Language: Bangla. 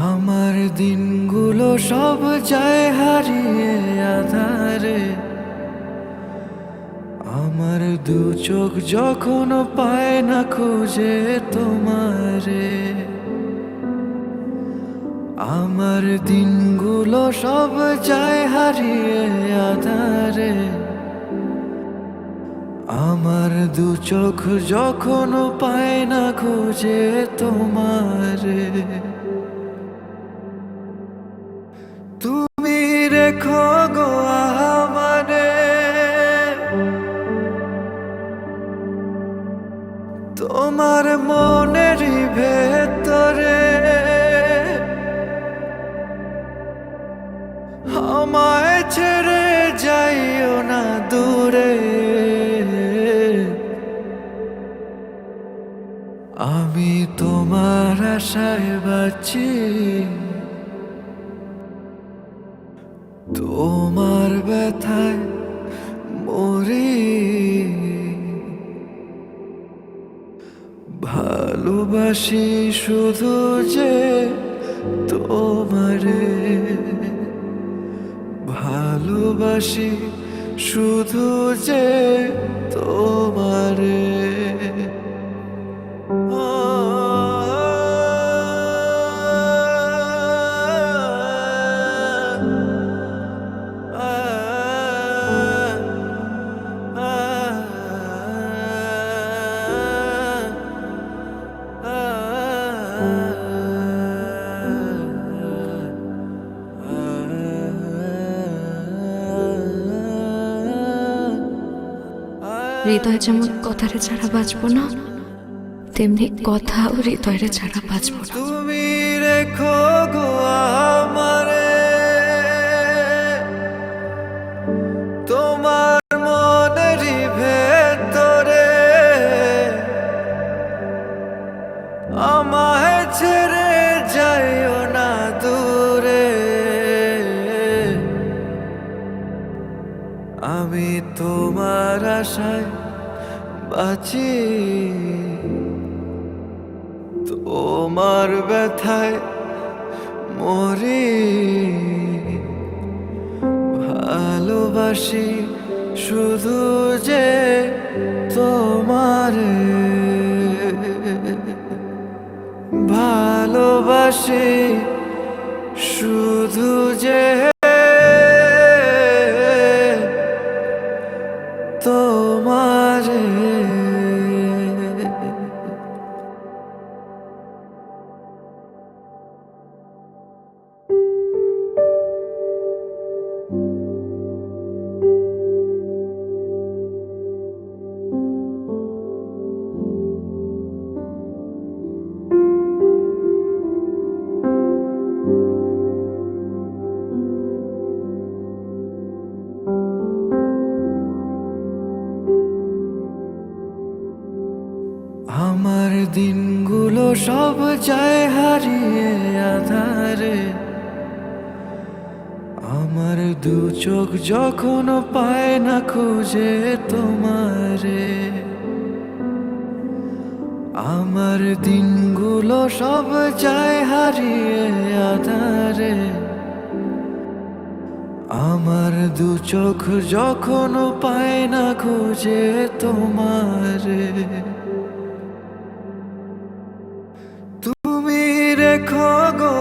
আমার দিনগুলো সব যায় হারিয়ে আধারে, আমার দু চোখ যখন পায় না খুঁজে তোমারে। আমার দিনগুলো সব যায় হারিয়ে আধারে, আমার দু চোখ যখন পায় না খুঁজে তোমারে। তুমি রেখো গো আমারে তোমার মনের ভেতরে, আমায় ছেড়ে যাইও না দূরে। আমি তোমার আশায় বাঁচি, তোমার ব্যথায় মরি। ভালোবাসি শুধু যে তোমারে, ভালোবাসি শুধু যে তোমারে। হৃদয় যেমন কথারে ছাড়া বাঁচবো না, তেমনি কথাও হৃদয়ের ছাড়া বাঁচবো না। তুমি রেখো গো আমারে তোমার মনের ভেতরে, আমায় ছেড়ে যাইও না দূরে। আমি তোমার আশায় বাঁচি, তোমার ব্যথায় মরি। ভালোবাসি শুধু যে তোমারে, ভালোবাসি শুধু যে তোমারে। আমার দিনগুলো সব যায় হারিয়ে আধারে, আমার দু চোখ যখন পায় না খুঁজে তোমারে। আমার দিনগুলো সব যায় হারিয়ে আধারে, আমার দু চোখ যখন পায় না খুঁজে তোমারে। তুমি রেখো গো